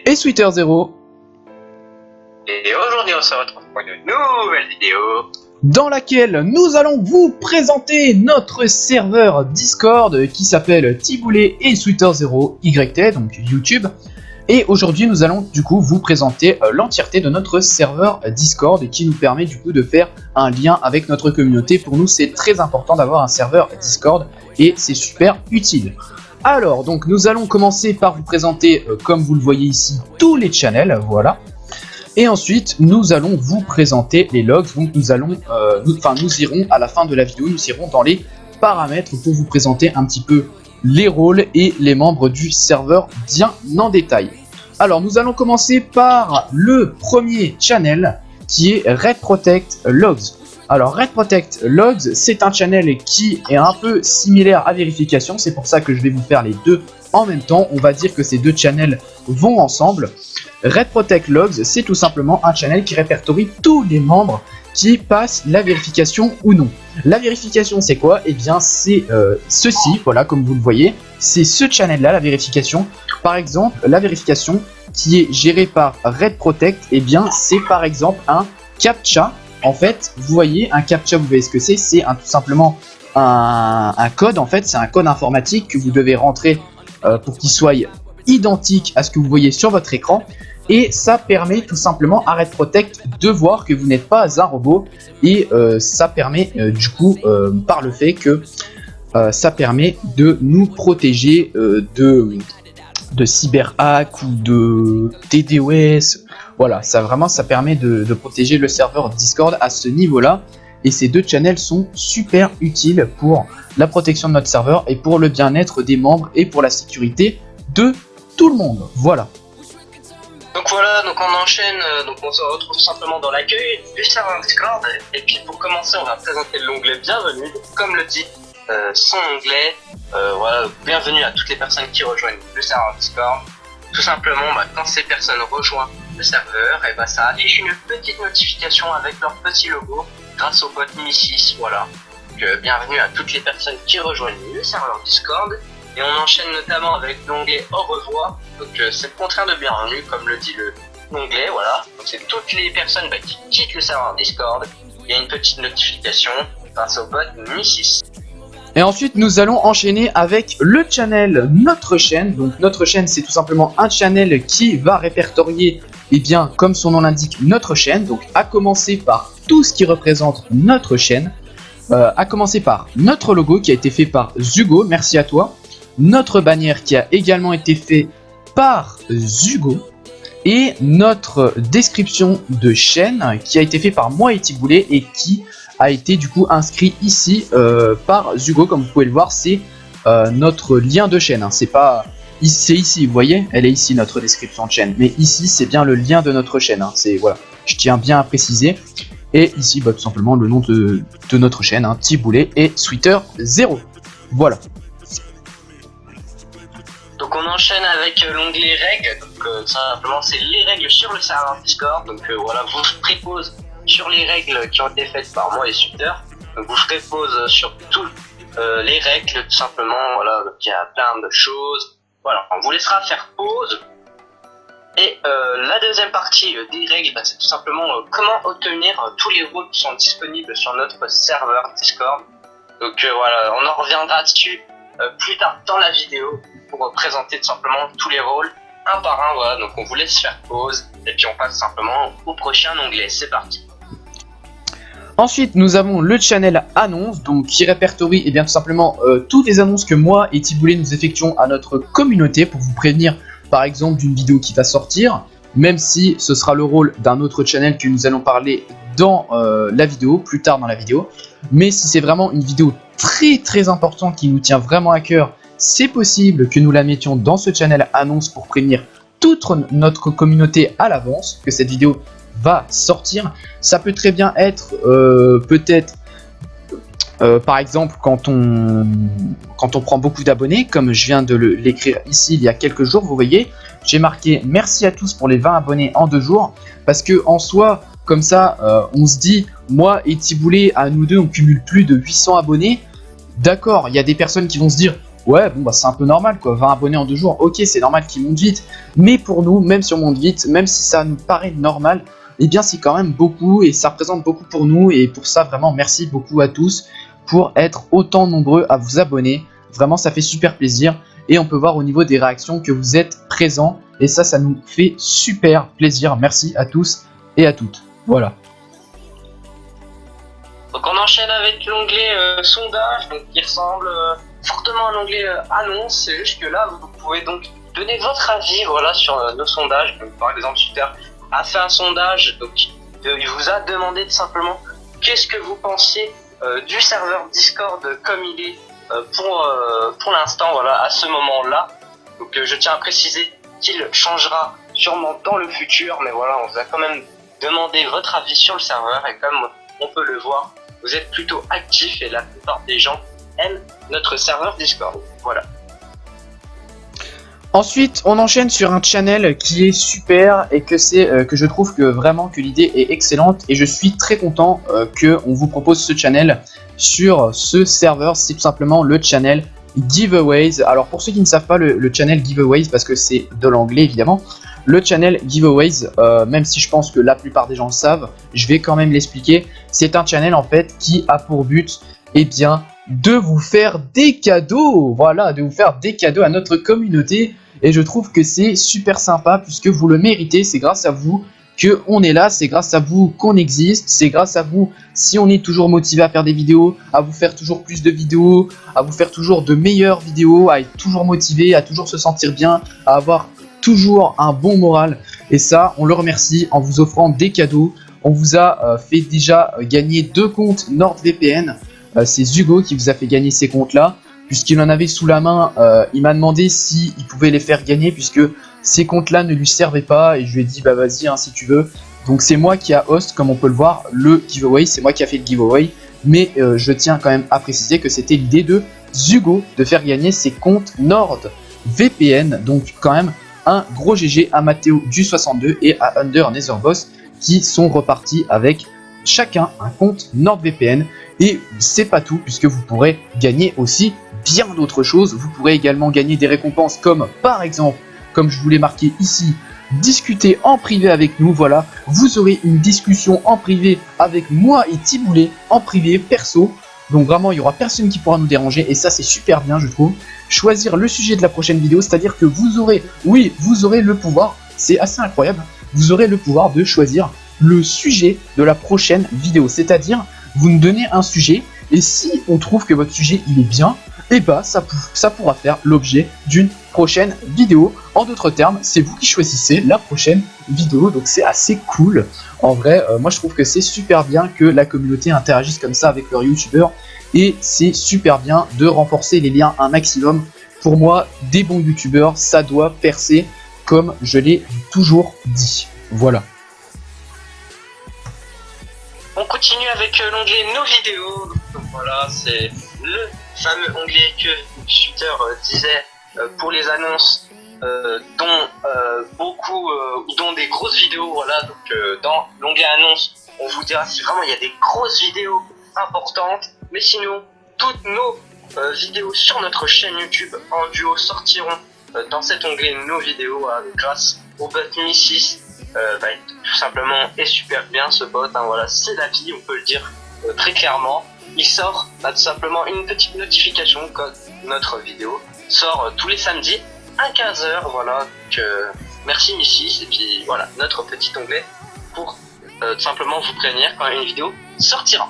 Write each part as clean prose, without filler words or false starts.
et Sweater0. Et aujourd'hui on se retrouve pour une nouvelle vidéo dans laquelle nous allons vous présenter notre serveur Discord qui s'appelle Tiboulet et Sweater0 YT, donc YouTube. Et aujourd'hui nous allons du coup vous présenter l'entièreté de notre serveur Discord et qui nous permet du coup de faire un lien avec notre communauté. Pour nous c'est très important d'avoir un serveur Discord et c'est super utile. Alors donc nous allons commencer par vous présenter comme vous le voyez ici tous les channels, voilà. Et ensuite nous allons vous présenter les logs, donc nous allons, nous irons à la fin de la vidéo, nous irons dans les paramètres pour vous présenter un petit peu les rôles et les membres du serveur bien en détail. Alors nous allons commencer par le premier channel qui est Red Protect Logs. Alors Red Protect Logs c'est un channel qui est un peu similaire à Vérification, c'est pour ça que je vais vous faire les deux en même temps. On va dire que ces deux channels vont ensemble. Red Protect Logs c'est tout simplement un channel qui répertorie tous les membres qui passent la vérification ou non. La vérification c'est quoi? Et bien c'est ceci, voilà comme vous le voyez, c'est ce channel là, la vérification. Par exemple la vérification qui est gérée par Red Protect, et bien c'est par exemple un CAPTCHA. En fait vous voyez un CAPTCHA, vous voyez ce que c'est? C'est tout simplement un code, en fait c'est un code informatique que vous devez rentrer pour qu'il soit identique à ce que vous voyez sur votre écran. Et ça permet tout simplement à Red Protect de voir que vous n'êtes pas un robot. Et ça permet du coup, par le fait que ça permet de nous protéger de cyberhack ou de DDoS. Voilà, ça permet de protéger le serveur Discord à ce niveau-là. Et ces deux channels sont super utiles pour la protection de notre serveur et pour le bien-être des membres et pour la sécurité de tout le monde. Voilà. Donc voilà, donc on enchaîne, donc on se retrouve tout simplement dans l'accueil du serveur Discord. Et puis pour commencer, on va présenter l'onglet Bienvenue. Comme le dit son onglet, voilà, bienvenue à toutes les personnes qui rejoignent le serveur Discord. Tout simplement, quand ces personnes rejoignent le serveur, et ça affiche une petite notification avec leur petit logo grâce au bot Mi6. Voilà. Donc bienvenue à toutes les personnes qui rejoignent le serveur Discord. Et on enchaîne notamment avec l'onglet Au revoir. Donc c'est le contraire de bienvenue, comme le dit l'onglet, voilà. Donc c'est toutes les personnes qui quittent le serveur Discord. Il y a une petite notification grâce au bot Mi6. Et ensuite nous allons enchaîner avec le channel Notre Chaîne. Donc notre chaîne c'est tout simplement un channel qui va répertorier, et bien comme son nom l'indique, notre chaîne. Donc à commencer par tout ce qui représente notre chaîne. À commencer par notre logo qui a été fait par Zugo, merci à toi. Notre bannière qui a également été fait par Zugo. Et notre description de chaîne qui a été fait par moi et Tiboulet et qui a été du coup inscrit ici par Zugo. Comme vous pouvez le voir, c'est notre lien de chaîne, hein. C'est pas ici, vous voyez, elle est ici notre description de chaîne, mais ici c'est bien le lien de notre chaîne, hein. C'est voilà, je tiens bien à préciser. Et ici tout simplement le nom de notre chaîne, hein, Tiboulet et Sweater0. Voilà. Donc on enchaîne avec l'onglet règles. Donc simplement c'est les règles sur le serveur Discord. Donc voilà, vous ferez pause sur les règles qui ont été faites par moi et Sweater. Donc vous ferez pause sur toutes les règles tout simplement. Voilà, donc il y a plein de choses. Voilà, on vous laissera faire pause. Et la deuxième partie des règles, c'est tout simplement comment obtenir tous les rôles qui sont disponibles sur notre serveur Discord. Donc voilà, on en reviendra dessus plus tard dans la vidéo pour présenter tout simplement tous les rôles un par un. Voilà, donc on vous laisse faire pause et puis on passe simplement au prochain onglet. C'est parti. Ensuite nous avons le channel annonce, donc qui répertorie tout simplement toutes les annonces que moi et Tiboulet nous effectuons à notre communauté pour vous prévenir par exemple d'une vidéo qui va sortir, même si ce sera le rôle d'un autre channel que nous allons parler dans la vidéo, plus tard dans la vidéo. Mais si c'est vraiment une vidéo très importante qui nous tient vraiment à cœur, c'est possible que nous la mettions dans ce channel annonce pour prévenir toute notre communauté à l'avance que cette vidéo va sortir. Ça peut très bien être peut-être par exemple quand on prend beaucoup d'abonnés, comme je viens de l'écrire ici il y a quelques jours. Vous voyez, j'ai marqué merci à tous pour les 20 abonnés en 2 jours, parce que en soi comme ça on se dit, moi et Tiboulet à nous deux on cumule plus de 800 abonnés. D'accord, il y a des personnes qui vont se dire ouais, bon bah c'est un peu normal quoi, 20 abonnés en 2 jours, ok c'est normal qu'ils montent vite, mais pour nous, même si on monte vite, même si ça nous paraît normal, eh bien c'est quand même beaucoup et ça représente beaucoup pour nous, et pour ça vraiment merci beaucoup à tous pour être autant nombreux à vous abonner, vraiment ça fait super plaisir, et on peut voir au niveau des réactions que vous êtes présents, et ça nous fait super plaisir, merci à tous et à toutes, voilà. Donc on enchaîne avec l'onglet sondage, donc qui ressemble fortement à l'onglet annonce. C'est juste que là vous pouvez donc donner votre avis, voilà, sur nos sondages. Donc, par exemple, Twitter a fait un sondage, donc il vous a demandé tout simplement qu'est-ce que vous pensez du serveur Discord comme il est pour l'instant, voilà, à ce moment-là. Donc je tiens à préciser qu'il changera sûrement dans le futur, mais voilà, on vous a quand même demandé votre avis sur le serveur, et comme on peut le voir, vous êtes plutôt actifs et la plupart des gens aiment notre serveur Discord. Voilà. Ensuite, on enchaîne sur un channel qui est super et que je trouve que vraiment que l'idée est excellente, et je suis très content que on vous propose ce channel sur ce serveur. C'est tout simplement le channel Giveaways. Alors pour ceux qui ne savent pas le channel Giveaways, parce que c'est de l'anglais évidemment, le channel Giveaways, même si je pense que la plupart des gens le savent, je vais quand même l'expliquer. C'est un channel en fait qui a pour but, eh bien, de vous faire des cadeaux, voilà, de vous faire des cadeaux à notre communauté, et je trouve que c'est super sympa puisque vous le méritez. C'est grâce à vous qu'on est là, c'est grâce à vous qu'on existe, c'est grâce à vous si on est toujours motivé à faire des vidéos, à vous faire toujours plus de vidéos, à vous faire toujours de meilleures vidéos, à être toujours motivé, à toujours se sentir bien, à avoir toujours un bon moral, et ça on le remercie en vous offrant des cadeaux. On vous a fait déjà gagner 2 comptes NordVPN, c'est Hugo qui vous a fait gagner ces comptes là, puisqu'il en avait sous la main. Il m'a demandé s'il pouvait les faire gagner puisque ces comptes là ne lui servaient pas, et je lui ai dit bah vas-y hein, si tu veux. Donc c'est moi qui a host, comme on peut le voir, le giveaway, c'est moi qui a fait le giveaway, mais je tiens quand même à préciser que c'était l'idée de Hugo de faire gagner ses comptes NordVPN. Donc quand même un gros GG à Mathéo du 62 et à Under Netherboss qui sont repartis avec chacun un compte NordVPN. Et c'est pas tout, puisque vous pourrez gagner aussi bien d'autres choses. Vous pourrez également gagner des récompenses comme par exemple, comme je vous l'ai marqué ici, discuter en privé avec nous. Voilà, vous aurez une discussion en privé avec moi et Tiboulet, en privé, perso. Donc vraiment, il n'y aura personne qui pourra nous déranger, et ça c'est super bien je trouve. Choisir le sujet de la prochaine vidéo, c'est-à-dire que vous aurez, oui, vous aurez le pouvoir, c'est assez incroyable, vous aurez le pouvoir de choisir le sujet de la prochaine vidéo. C'est-à-dire, vous nous donnez un sujet, et si on trouve que votre sujet il est bien, et bah ça pourra faire l'objet d'une prochaine vidéo. En d'autres termes, c'est vous qui choisissez la prochaine vidéo, donc c'est assez cool. En vrai, moi je trouve que c'est super bien que la communauté interagisse comme ça avec leurs youtubeurs, et c'est super bien de renforcer les liens un maximum. Pour moi, des bons youtubeurs, ça doit percer, comme je l'ai toujours dit. Voilà. On continue avec l'onglet nos vidéos. Donc voilà, c'est le fameux onglet que Twitter disait pour les annonces, dont des grosses vidéos. Voilà, donc dans l'onglet annonces, on vous dira si vraiment il y a des grosses vidéos importantes. Mais sinon, toutes nos vidéos sur notre chaîne YouTube en duo sortiront dans cet onglet nos vidéos, grâce au bot Mi6. Tout simplement est super bien ce bot, hein, voilà, c'est la vie, on peut le dire très clairement. Il sort tout simplement une petite notification quand notre vidéo sort tous les samedis à 15h, voilà. Donc merci Mi6, et puis voilà, notre petit onglet pour tout simplement vous prévenir quand une vidéo sortira.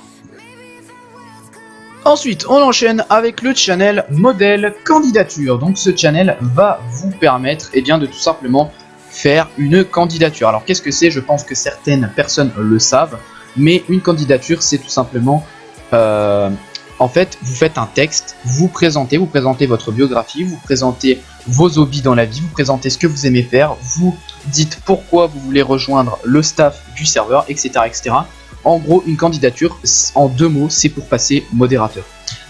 Ensuite, on enchaîne avec le channel modèle candidature. Donc ce channel va vous permettre, eh bien, de tout simplement faire une candidature. Alors qu'est-ce que c'est? Je pense que certaines personnes le savent, mais une candidature c'est tout simplement en fait vous faites un texte, vous présentez votre biographie, vous présentez vos hobbies dans la vie, vous présentez ce que vous aimez faire, vous dites pourquoi vous voulez rejoindre le staff du serveur, etc., etc. En gros, une candidature, en 2 mots, c'est pour passer modérateur.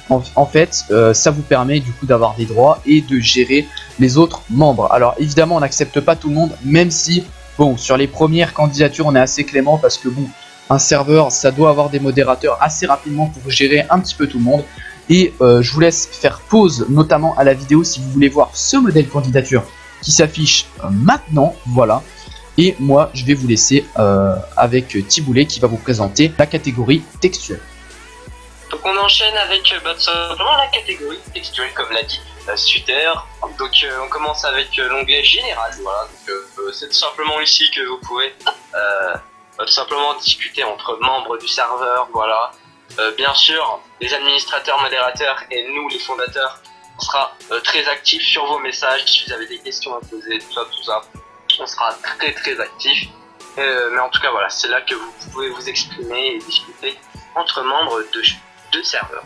En fait, ça vous permet du coup d'avoir des droits et de gérer les autres membres. Alors évidemment, on n'accepte pas tout le monde, même si, bon, sur les premières candidatures, on est assez clément parce que bon, un serveur, ça doit avoir des modérateurs assez rapidement pour gérer un petit peu tout le monde. Et je vous laisse faire pause notamment à la vidéo si vous voulez voir ce modèle candidature qui s'affiche maintenant, voilà. Et moi je vais vous laisser avec Thiboulet qui va vous présenter la catégorie textuelle. Donc on enchaîne avec tout simplement la catégorie textuelle comme l'a dit Suter. Donc on commence avec l'onglet général, voilà. Donc c'est tout simplement ici que vous pouvez tout simplement discuter entre membres du serveur, voilà. Bien sûr, les administrateurs, modérateurs et nous les fondateurs, on sera très actifs sur vos messages. Si vous avez des questions à poser, tout ça, on sera très actifs. Mais en tout cas voilà, c'est là que vous pouvez vous exprimer et discuter entre membres de serveurs.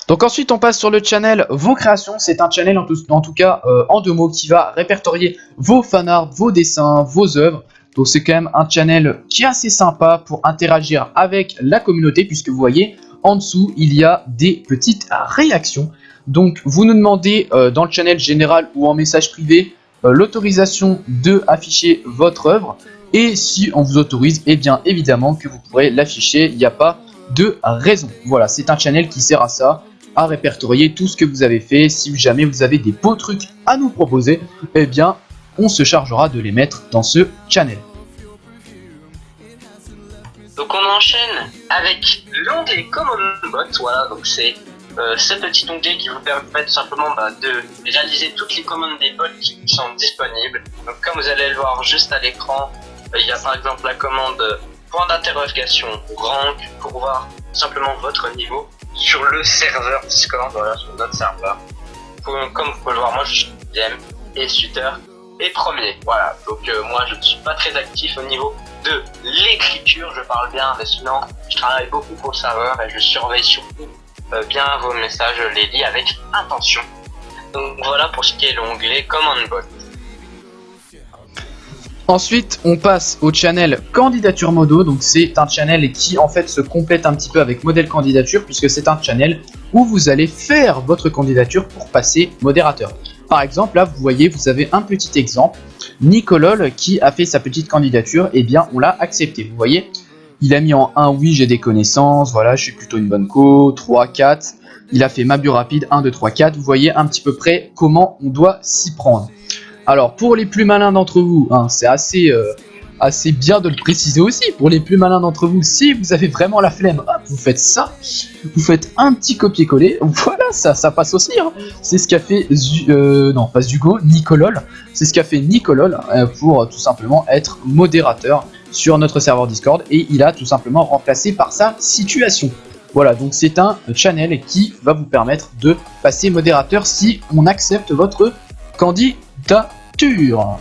Donc ensuite on passe sur le channel vos créations. C'est un channel en tout cas en 2 mots qui va répertorier vos fanarts, vos dessins, vos œuvres. Donc c'est quand même un channel qui est assez sympa pour interagir avec la communauté, puisque vous voyez en dessous il y a des petites réactions. Donc vous nous demandez dans le channel général ou en message privé l'autorisation de afficher votre œuvre, et si on vous autorise, et bien évidemment que vous pourrez l'afficher, il n'y a pas de raison. Voilà, c'est un channel qui sert à ça, à répertorier tout ce que vous avez fait. Si jamais vous avez des beaux trucs à nous proposer, eh bien on se chargera de les mettre dans ce channel. Donc on enchaîne avec l'onglet Common Bot, voilà, donc c'est ce petit onglet qui vous permet tout simplement de réaliser toutes les commandes des bots qui sont disponibles. Donc comme vous allez le voir juste à l'écran, il y a par exemple la commande point d'interrogation rank pour voir tout simplement votre niveau sur le serveur Discord, voilà, sur notre serveur. Comme vous pouvez le voir, moi je suis deuxième et Suter et premier, voilà. Donc moi je ne suis pas très actif au niveau de l'écriture, je parle bien, mais sinon je travaille beaucoup pour le serveur et je surveille surtout bien vos messages, je les lis avec attention. Donc voilà pour ce qui est l'onglet Command Bot. Ensuite on passe au channel candidature modo. Donc c'est un channel qui en fait se complète un petit peu avec modèle candidature, puisque c'est un channel où vous allez faire votre candidature pour passer modérateur. Par exemple là vous voyez, vous avez un petit exemple, Nicolol qui a fait sa petite candidature, et bien on l'a accepté. Vous voyez, il a mis en 1 oui j'ai des connaissances, voilà je suis plutôt une bonne co, 3, 4, il a fait ma bio rapide 1, 2, 3, 4, vous voyez un petit peu près comment on doit s'y prendre. Alors pour les plus malins d'entre vous, hein, c'est assez bien de le préciser aussi, pour les plus malins d'entre vous, si vous avez vraiment la flemme, hop, vous faites ça, vous faites un petit copier-coller, voilà, ça passe aussi, hein. C'est ce qu'a fait, non pas Hugo, Nicolol, c'est ce qu'a fait Nicolol pour tout simplement être modérateur sur notre serveur Discord, et il a tout simplement remplacé par sa situation. Voilà, donc c'est un channel qui va vous permettre de passer modérateur si on accepte votre candidature.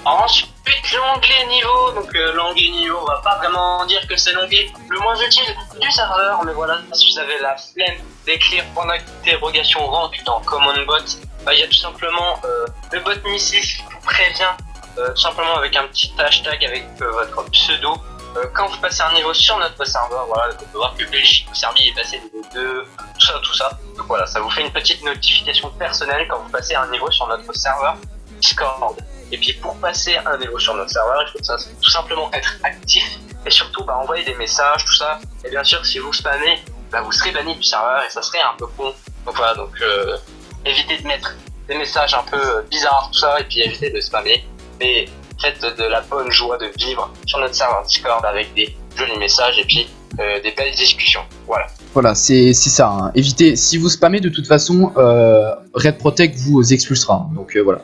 Ensuite, l'onglet niveau. Donc l'onglet niveau, on va pas vraiment dire que c'est l'onglet le moins utile du serveur, mais voilà, si vous avez la flemme d'écrire point d'interrogation rank dans Common Bot, il y a tout simplement le bot missile qui vous prévient tout simplement avec un petit hashtag avec votre pseudo. Quand vous passez un niveau sur notre serveur, voilà, vous pouvez voir que Belgique Serbie est passé niveau 2, tout ça. Donc voilà, ça vous fait une petite notification personnelle quand vous passez un niveau sur notre serveur Discord. Et puis pour passer un niveau sur notre serveur, il faut tout simplement être actif et surtout envoyer des messages, tout ça. Et bien sûr, si vous spammez, vous serez banni du serveur et ça serait un peu con. Donc voilà, donc évitez de mettre des messages un peu bizarres, tout ça, et puis évitez de spammer. Mais faites de la bonne joie de vivre sur notre serveur Discord avec des jolis messages et puis des belles discussions. Voilà. Voilà, c'est ça, hein. Évitez, si vous spammez de toute façon, Red Protect vous expulsera. Donc voilà,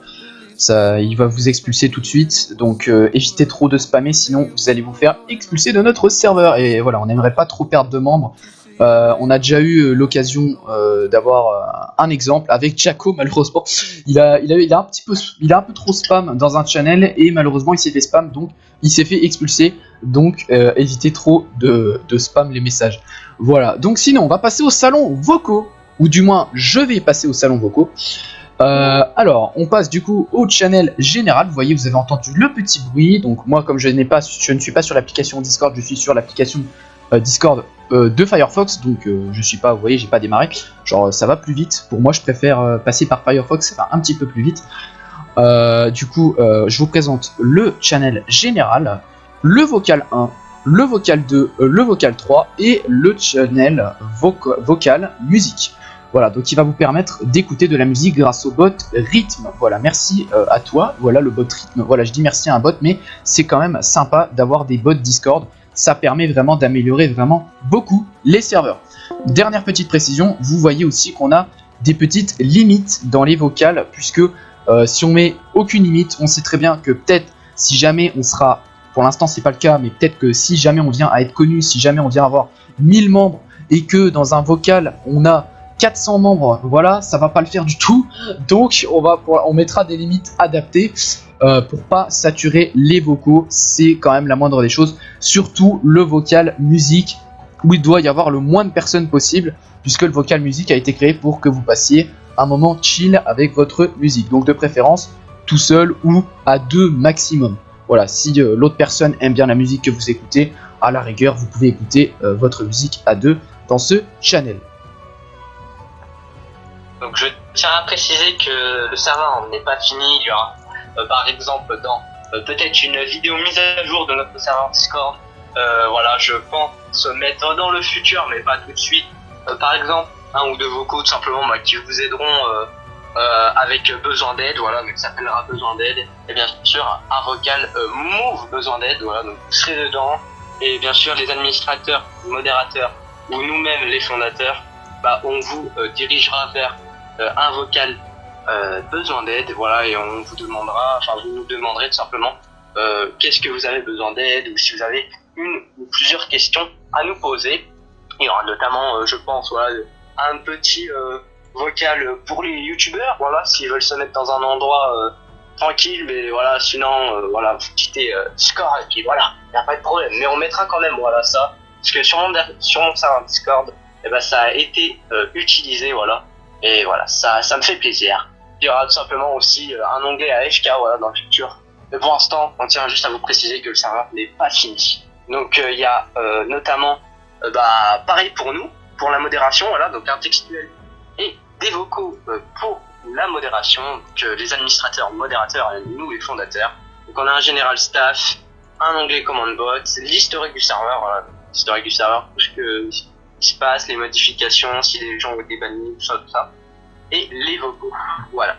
ça, il va vous expulser tout de suite. Donc évitez trop de spammer, sinon vous allez vous faire expulser de notre serveur. Et voilà, on n'aimerait pas trop perdre de membres. On a déjà eu l'occasion d'avoir un exemple avec Jaco. Malheureusement il a un peu trop spam dans un channel et malheureusement il s'est fait spam, donc il s'est fait expulser. Donc évitez trop de spam les messages. Voilà, donc sinon on va passer au salon vocaux, ou du moins je vais passer au salon vocaux. Alors on passe du coup au channel général. Vous voyez, vous avez entendu le petit bruit. Donc moi, comme je ne suis pas sur l'application Discord, je suis sur l'application Discord de Firefox, donc je suis pas, vous voyez, j'ai pas démarré, genre ça va plus vite, pour moi je préfère passer par Firefox, ça va un petit peu plus vite. Du coup je vous présente le channel général, le vocal 1, le vocal 2, le vocal 3 et le channel vocal musique. Voilà, donc il va vous permettre d'écouter de la musique grâce au bot rythme. Voilà, merci à toi. Voilà le bot rythme. Voilà, je dis merci à un bot, mais c'est quand même sympa d'avoir des bots Discord. Ça permet vraiment d'améliorer vraiment beaucoup les serveurs. Dernière petite précision, vous voyez aussi qu'on a des petites limites dans les vocales, puisque si on met aucune limite, on sait très bien que peut-être si jamais on sera, pour l'instant c'est pas le cas, mais peut-être que si jamais on vient à être connu, si jamais on vient avoir 1000 membres et que dans un vocal on a 400 membres, voilà, ça va pas le faire du tout. Donc on mettra des limites adaptées pour pas saturer les vocaux. C'est quand même la moindre des choses. Surtout le vocal musique, où il doit y avoir le moins de personnes possible, puisque le vocal musique a été créé pour que vous passiez un moment chill avec votre musique. Donc de préférence tout seul ou à 2 maximum. Voilà, si l'autre personne aime bien la musique que vous écoutez, à la rigueur vous pouvez écouter votre musique à 2 dans ce channel. Donc je tiens à préciser que le serveur n'est pas fini. Il y aura par exemple dans peut-être une vidéo mise à jour de notre serveur Discord. Voilà, je pense se mettre dans le futur, mais pas tout de suite. Par exemple, un ou deux vocaux tout simplement qui vous aideront avec besoin d'aide, voilà, donc ça s'appellera besoin d'aide. Et bien sûr un vocal move besoin d'aide, voilà, donc vous serez dedans. Et bien sûr les administrateurs, les modérateurs ou nous-mêmes les fondateurs, on vous dirigera vers un vocal besoin d'aide, voilà, et on vous demandera, enfin vous nous demanderez tout simplement qu'est-ce que vous avez besoin d'aide, ou si vous avez une ou plusieurs questions à nous poser. Il y aura notamment, je pense, voilà, un petit vocal pour les youtubeurs, voilà, s'ils veulent se mettre dans un endroit tranquille, mais voilà, sinon, voilà, vous quittez Discord et puis voilà, y a pas de problème. Mais on mettra quand même, voilà, ça, parce que sur mon serveur Discord, ça a été utilisé, voilà, et voilà, ça me fait plaisir. Il y aura tout simplement aussi un onglet AFK, voilà, dans le futur. Mais pour l'instant, on tient juste à vous préciser que le serveur n'est pas fini. Donc il y a notamment, pareil pour nous, pour la modération, voilà, donc un textuel et des vocaux pour la modération, donc les administrateurs, modérateurs et nous les fondateurs. Donc on a un général staff, un onglet command bot, l'historique du serveur, voilà, l'historique du serveur, tout ce qui se passe, les modifications, si les gens ont été bannis, tout ça, et les vocaux, voilà.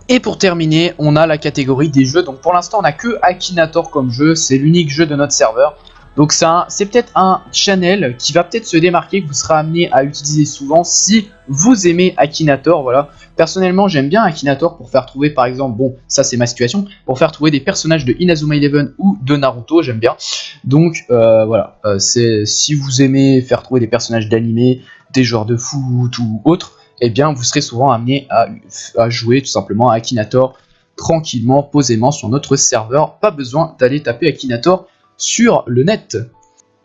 Et pour terminer, on a la catégorie des jeux. Donc pour l'instant, on n'a que Akinator comme jeu. C'est l'unique jeu de notre serveur. Donc c'est peut-être un channel qui va peut-être se démarquer, que vous serez amené à utiliser souvent si vous aimez Akinator. Voilà. Personnellement, j'aime bien Akinator pour faire trouver, par exemple, bon, ça c'est ma situation, pour faire trouver des personnages de Inazuma Eleven ou de Naruto, j'aime bien. Donc voilà, si vous aimez faire trouver des personnages d'anime, des joueurs de foot ou autres, eh bien vous serez souvent amené à jouer tout simplement à Akinator tranquillement, posément sur notre serveur. Pas besoin d'aller taper Akinator sur le net.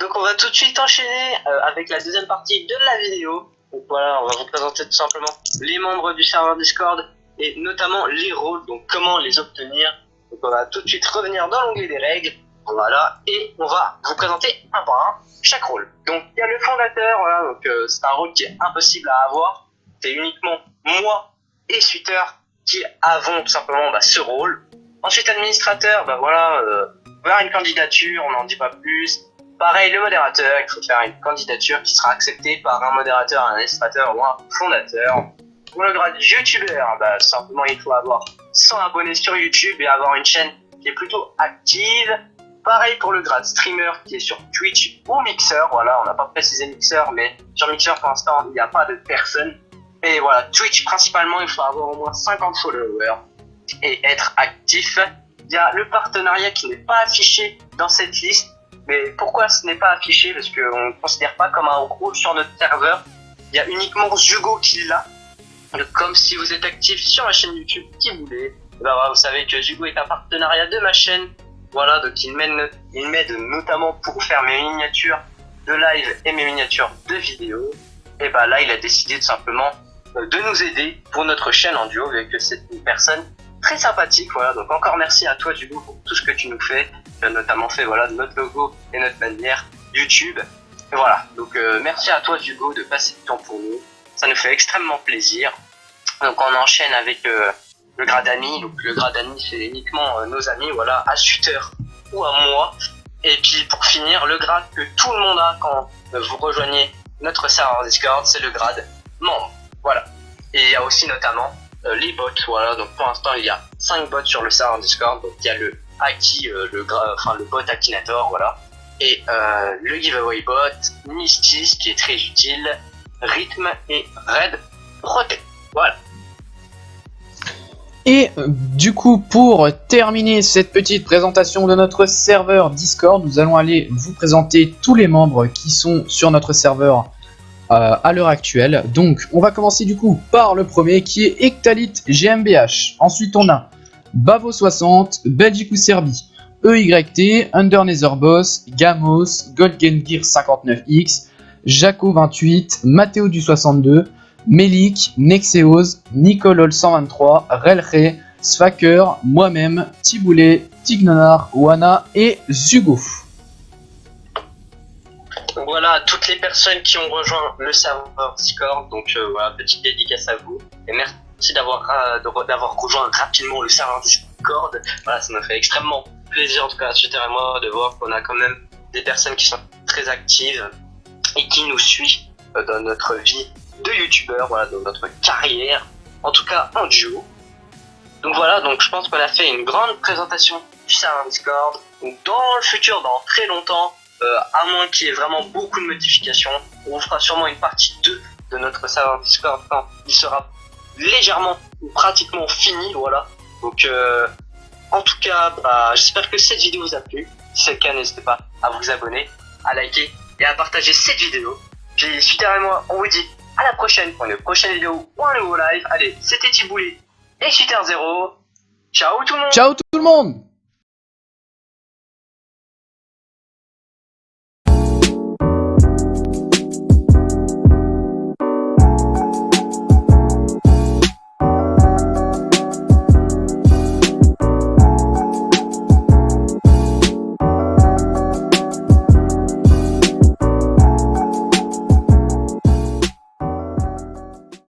Donc on va tout de suite enchaîner avec la deuxième partie de la vidéo. Donc voilà, on va vous présenter tout simplement les membres du serveur Discord et notamment les rôles, donc comment les obtenir. Donc on va tout de suite revenir dans l'onglet des règles, voilà, et on va vous présenter un par un chaque rôle. Donc il y a le fondateur, voilà, donc c'est un rôle qui est impossible à avoir. C'est uniquement moi et Sweater qui avons tout simplement ce rôle. Ensuite administrateur, voilà, faire une candidature, on n'en dit pas plus. Pareil, le modérateur, il faut faire une candidature qui sera acceptée par un modérateur, un administrateur ou un fondateur. Pour le grade youtubeur, simplement il faut avoir 100 abonnés sur YouTube et avoir une chaîne qui est plutôt active. Pareil pour le grade streamer qui est sur Twitch ou Mixer, voilà, on n'a pas précisé Mixer, mais sur Mixer pour l'instant il n'y a pas de personne. Et voilà, Twitch principalement, il faut avoir au moins 50 followers et être actif. Il y a le partenariat qui n'est pas affiché dans cette liste. Mais pourquoi ce n'est pas affiché? Parce qu'on ne considère pas comme un rôle sur notre serveur. Il y a uniquement Zugo qui l'a. Comme si vous êtes actif sur ma chaîne YouTube qui voulait. Voilà, vous savez que Zugo est un partenariat de ma chaîne. Voilà, donc il m'aide notamment pour faire mes miniatures de live et mes miniatures de vidéo. Et là, il a décidé tout simplement de nous aider pour notre chaîne en duo, vu que c'est une personne très sympathique. Voilà, donc encore merci à toi Dugo pour tout ce que tu nous fais. Tu as notamment fait notre logo et notre bannière YouTube. Et voilà, donc merci à toi Dugo de passer du temps pour nous. Ça nous fait extrêmement plaisir. Donc on enchaîne avec le grade ami. Donc le grade ami c'est uniquement nos amis, voilà, à Sweater ou à moi. Et puis pour finir, le grade que tout le monde a quand vous rejoignez notre serveur Discord, c'est le grade membre. Voilà. Et il y a aussi notamment les bots. Voilà. Donc pour l'instant, il y a 5 bots sur le serveur Discord. Donc il y a le Aki, le bot Akinator, voilà. Et le giveaway bot, Mistis qui est très utile, Rhythm et Red Protect. Voilà. Et du coup, pour terminer cette petite présentation de notre serveur Discord, nous allons aller vous présenter tous les membres qui sont sur notre serveur à l'heure actuelle. Donc, on va commencer du coup par le premier qui est Ectalite GmbH. Ensuite, on a Bavo60, Belgique ou Serbie, EYT, Under Netherboss, Gamos, Golden Gear 59X, Jaco28, Matteo du 62, Melik, Nexeos, Nicolol 123, Relre, Sfaker, moi-même, Tiboulé, Tignonar, Wana et Zugo. Donc voilà, toutes les personnes qui ont rejoint le serveur Discord, donc voilà, petite dédicace à vous. Et merci d'avoir rejoint rapidement le serveur Discord. Voilà, ça m'a fait extrêmement plaisir, en tout cas à Sutter et moi, de voir qu'on a quand même des personnes qui sont très actives et qui nous suivent dans notre vie de youtubeur, voilà, dans notre carrière, en tout cas en duo. Donc voilà, donc je pense qu'on a fait une grande présentation du serveur Discord. Donc dans le futur, dans très longtemps, à moins qu'il y ait vraiment beaucoup de modifications, on vous fera sûrement une partie 2 de notre serveur Discord quand il sera légèrement ou pratiquement fini, voilà. Donc en tout cas, j'espère que cette vidéo vous a plu. Si c'est le cas, n'hésitez pas à vous abonner, à liker et à partager cette vidéo. Puis Sutter et moi, on vous dit à la prochaine pour une prochaine vidéo ou un nouveau live. Allez, c'était Tiboulé et Sutter0. Ciao tout le monde. Ciao tout le monde.